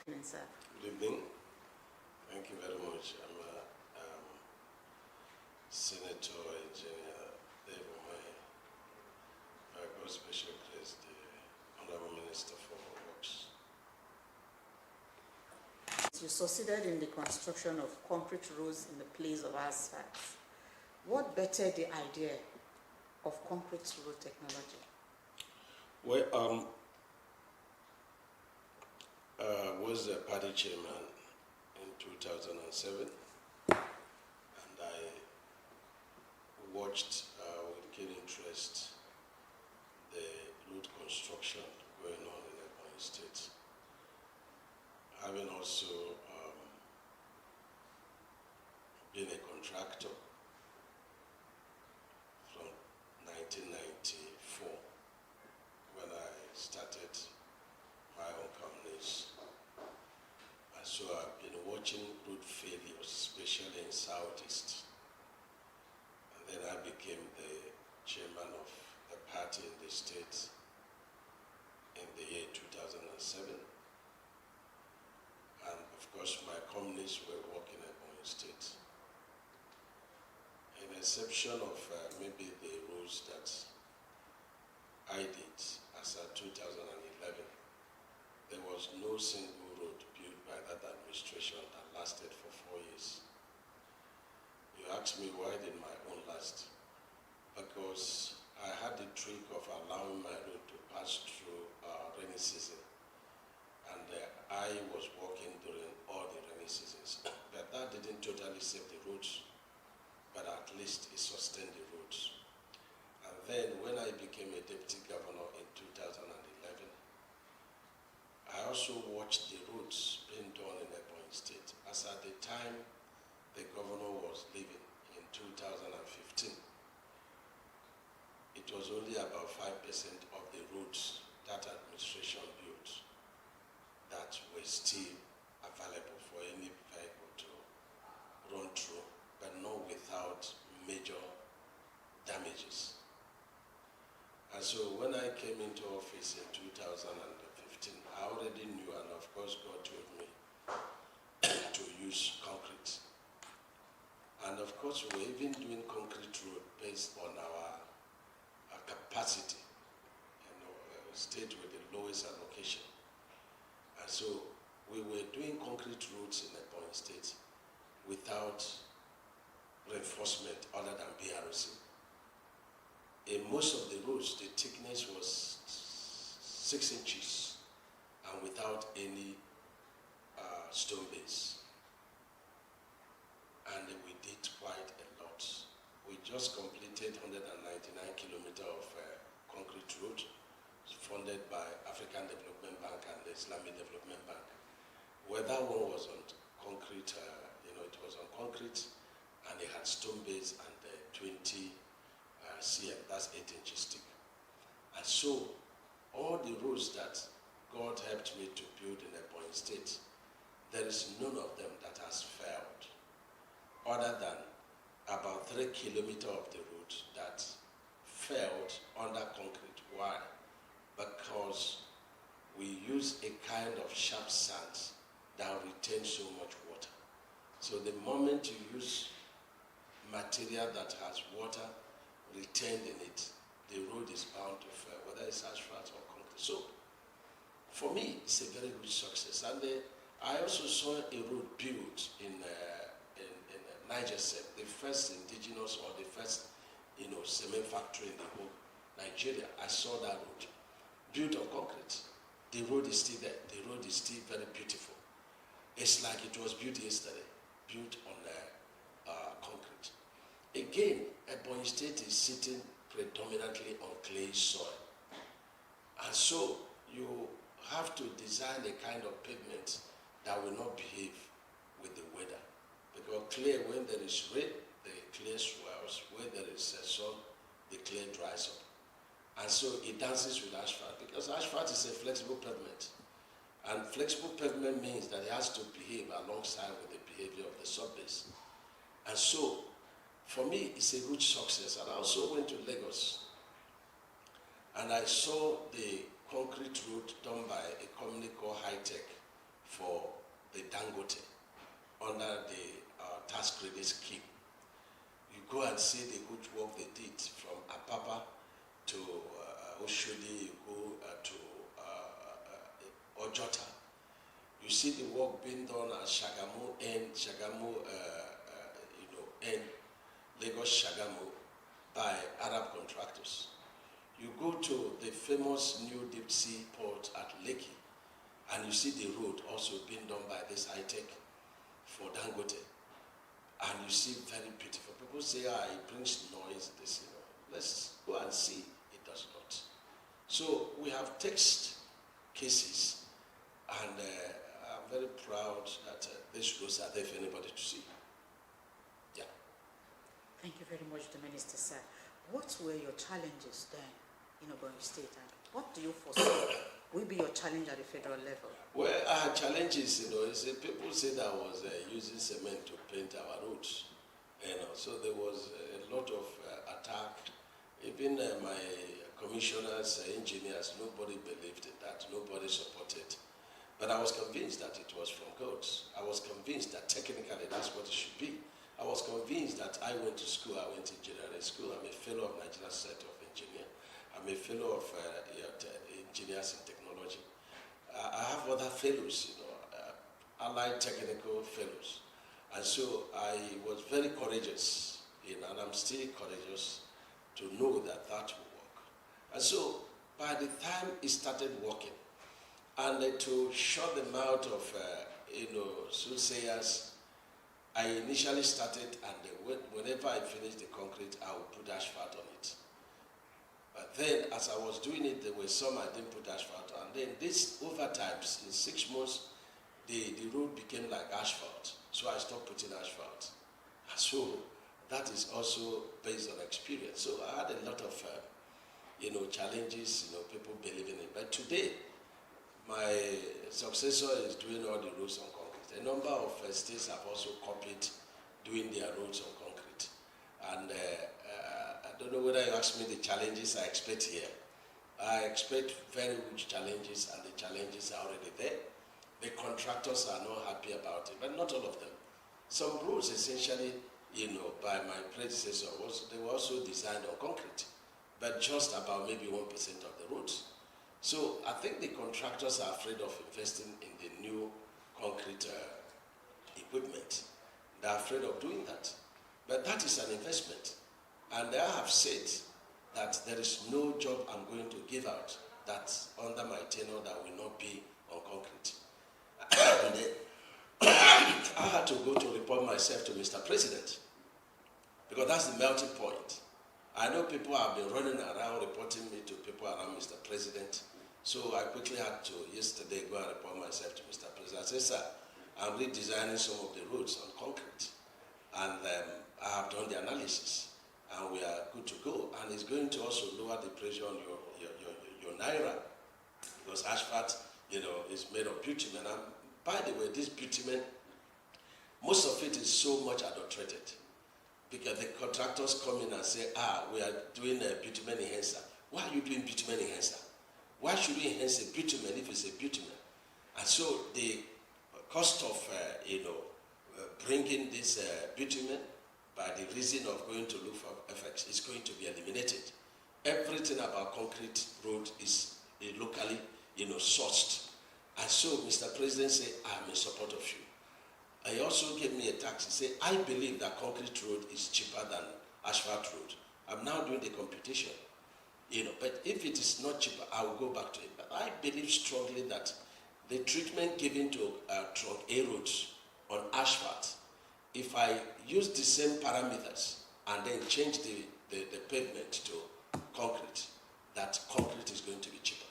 Sir. Good evening. Thank you very much. I'm Senator Engineer Ebonyi. I got special grace, the Honorable Minister for Works. You succeeded in the construction of concrete roads in the place of asphalt. What bettered the idea of concrete road technology? Well, was a party chairman in 2007, and I watched with keen interest the road construction going on in Ebonyi State. Having also been a contractor from 1994 when I started my own companies. And so I've been watching road failures, especially in Southeast. And then I became the chairman of the party in the state in the year 2007. And of course, my companies were working at Ebonyi State. In exception of maybe the roads that I did as of 2011, there was no single road built by that administration that lasted for 4 years. You asked me why did my own last? Because I had the trick of allowing my road to pass through rainy season. And I was working during all the rainy seasons. But that didn't totally save the roads, but at least it sustained the roads. And then when I became a deputy governor in 2011, I also watched the roads being done in Ebonyi State. As at the time the governor was leaving in 2015, it was only about 5% of the roads that administration built that were still available for any vehicle to run through, but not without major damages. And so when I came into office in 2015, I already knew, and of course God told me, to use concrete. And of course we're even doing concrete road based on our capacity, state with the lowest allocation. And so we were doing concrete roads in Ebonyi State without reinforcement other than BRC. In most of the roads, the thickness was 6 inches and without any stone base. And we did quite a lot. We just completed 199 kilometers of concrete road funded by African Development Bank and the Islamic Development Bank. Where that one was on concrete, it was on concrete and it had stone base and 20 cm, that's 8 inches thick. And so all the roads that God helped me to build in Ebonyi State, there is none of them that has failed, other than about 3 kilometers of the road that failed under concrete. Why? Because we use a kind of sharp sand that retains so much water. So the moment you use material that has water retained in it, the road is bound to fail, whether it's asphalt or concrete. So for me, it's a very good success. And I also saw a road built in Niger, the first indigenous or the first cement factory in the whole Nigeria. I saw that road built on concrete. The road is still there. The road is still very beautiful. It's like it was built yesterday, built on concrete. Again, Ebonyi State is sitting predominantly on clay soil. And so you have to design a kind of pavement that will not behave with the weather. Because clay, when there is rain, the clay swells. When there is sun, the clay dries up. And so it dances with asphalt, because asphalt is a flexible pavement. And flexible pavement means that it has to behave alongside with the behavior of the subbase. And so, for me, it's a good success. And I also went to Lagos, and I saw the concrete road done by a company called High Tech for the Dangote under the tax credit scheme. You go and see the good work they did from Apapa to Oshodi, you go to Ojota. You see the work being done at Shagamu and Lagos Shagamu by Arab contractors. You go to the famous new deep sea port at Lekki, and you see the road also being done by this high-tech for Dangote. And you see very beautiful. People say, it brings noise, this, Let's go and see. It does not. So we have text cases, and I'm very proud that these roads are there for anybody to see. Yeah. Thank you very much, the Minister, sir. What were your challenges then in Ebonyi State, and what do you foresee will be your challenge at the federal level? Well, our challenges, people say that I was using cement to paint our roads. So there was a lot of attack. Even my commissioners, engineers, nobody believed in that. Nobody supported. But I was convinced that it was from God. I was convinced that technically that's what it should be. I was convinced that I went to school. I went to engineering school. I'm a fellow of Nigerian Society of Engineers. I'm a fellow of engineers in technology. I have other fellows, allied technical fellows. And so I was very courageous, and I'm still courageous to know that that will work. And so by the time it started working, and to shut the mouth of, soothsayers, I initially started, and whenever I finished the concrete, I would put asphalt on it. But then, as I was doing it, there were some I didn't put asphalt, and then this, over time, in 6 months, the road became like asphalt. So I stopped putting asphalt. So that is also based on experience. So I had a lot of, challenges, people believing it. But today, my successor is doing all the roads on concrete. A number of states have also copied doing their roads on concrete. And I don't know whether you ask me the challenges I expect here. I expect very huge challenges, and the challenges are already there. The contractors are not happy about it, but not all of them. Some roads, essentially, by my predecessor, they were also designed on concrete, but just about maybe 1% of the roads. So I think the contractors are afraid of investing in the new concrete equipment. They're afraid of doing that. But that is an investment. And I have said that there is no job I'm going to give out that's under my tenure that will not be on concrete. And then I had to go to report myself to Mr. President, because that's the melting point. I know people have been running around reporting me to people around Mr. President, so I quickly had to yesterday go and report myself to Mr. President. I said, sir, I'm redesigning some of the roads on concrete, and I have done the analysis, and we are good to go. And it's going to also lower the pressure on your Naira, because asphalt, is made of bitumen. And by the way, this bitumen, most of it is so much adulterated, because the contractors come in and say, we are doing a bitumen enhancer. Why are you doing bitumen enhancer? Why should we enhance a bitumen if it's a bitumen? And so the cost of, bringing this bitumen, by the reason of going to look for effects, is going to be eliminated. Everything about concrete road is locally, sourced. And so Mr. President said, I'm in support of you. He also gave me a tax. He said, I believe that concrete road is cheaper than asphalt road. I'm now doing the computation. But if it is not cheaper, I will go back to it. But I believe strongly that the treatment given to trunk A roads on asphalt, if I use the same parameters and then change the pavement to concrete, that concrete is going to be cheaper.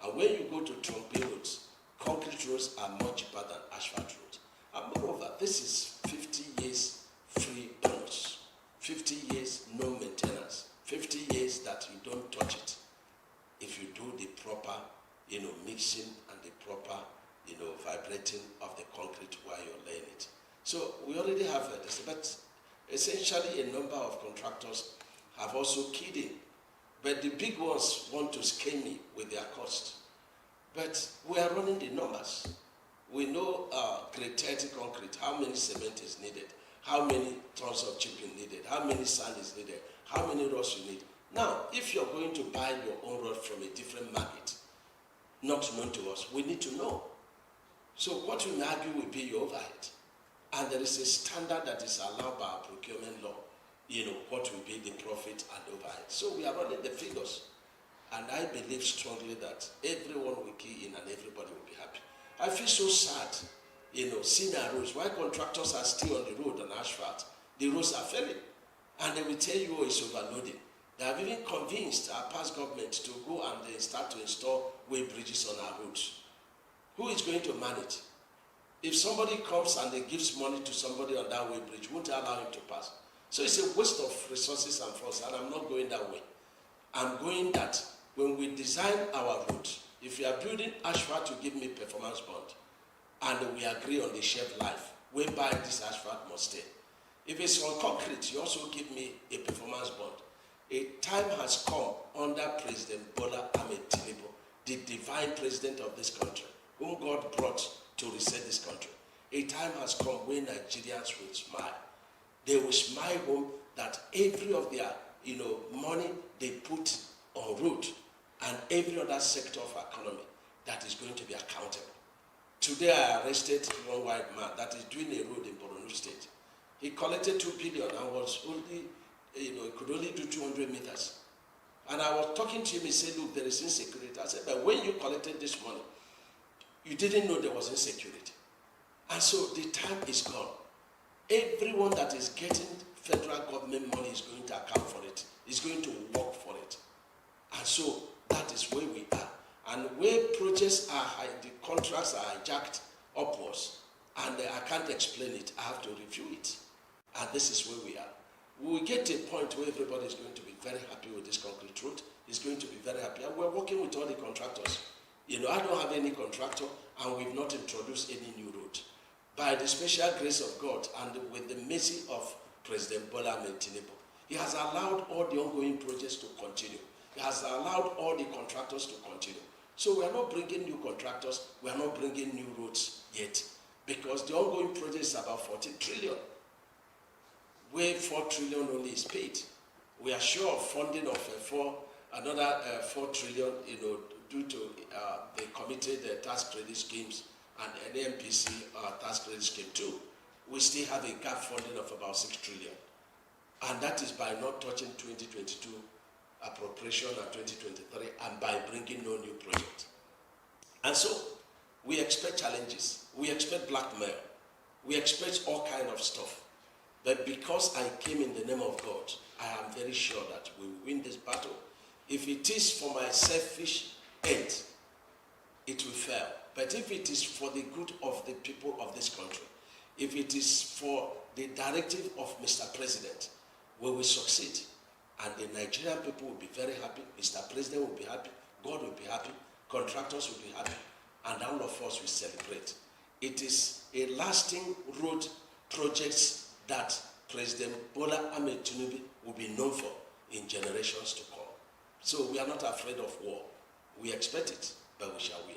And when you go to trunk B roads, concrete roads are more cheaper than asphalt roads. And moreover, this is 50 years free bonus, 50 years no maintenance, 50 years that you don't touch it if you do the proper, mixing and the proper, vibrating of the concrete while you're laying it. So we already have this, but essentially a number of contractors have also keyed in. But the big ones want to scale me with their cost. But we are running the numbers. We know grade 30 concrete, how many cement is needed, how many tons of chipping needed, how many sand is needed, how many rods you need. Now, if you're going to buy your own rod from a different market, not known to us, we need to know. So what we argue will be your overhead. And there is a standard that is allowed by our procurement law, what will be the profit and overhead. So we are running the figures. And I believe strongly that everyone will key in and everybody will be happy. I feel so sad, seeing our roads. Why contractors are still on the road on asphalt? The roads are failing. And they will tell you, oh, it's overloading. They have even convinced our past government to go and they start to install way bridges on our roads. Who is going to manage? If somebody comes and they gives money to somebody on that way bridge, won't allow him to pass. So it's a waste of resources and funds, and I'm not going that way. I'm going that when we design our route, if you are building asphalt, you give me performance bond, and we agree on the shelf life, whereby this asphalt must stay. If it's on concrete, you also give me a performance bond. A time has come under President Bola Ahmed Tinubu, the divine president of this country, whom God brought to reset this country. A time has come when Nigerians will smile. They will smile home that every of their money they put on road and every other sector of our economy that is going to be accountable. Today I arrested one white man that is doing a road in Borno State. He collected 2 billion and was only, he could only do 200 meters. And I was talking to him, he said, look, there is insecurity. I said, but when you collected this money, you didn't know there was insecurity. And so the time is gone. Everyone that is getting federal government money is going to account for it, is going to work for it. And so that is where we are. And where projects are high, the contracts are hijacked upwards, and I can't explain it, I have to review it. And this is where we are. We will get to a point where everybody is going to be very happy with this concrete road. Is going to be very happy. And we're working with all the contractors. I don't have any contractor, and we've not introduced any new road. By the special grace of God and with the mercy of President Bola Ahmed Tinubu, he has allowed all the ongoing projects to continue. He has allowed all the contractors to continue. So we are not bringing new contractors, we are not bringing new roads yet, because the ongoing project is about 14 trillion, where 4 trillion only is paid. We are sure of funding of another 4 trillion, due to the committed tax credit schemes and an NMPC tax credit scheme too. We still have a gap funding of about 6 trillion. And that is by not touching 2022 appropriation and 2023 and by bringing no new project. And so we expect challenges. We expect blackmail. We expect all kind of stuff. But because I came in the name of God, I am very sure that we will win this battle. If it is for my selfish end, it will fail. But if it is for the good of the people of this country, if it is for the directive of Mr. President, we will succeed. And the Nigerian people will be very happy, Mr. President will be happy, God will be happy, contractors will be happy, and all of us will celebrate. It is a lasting road project that President Bola Ahmed Tinubu will be known for in generations to come. So we are not afraid of war. We expect it, but we shall win.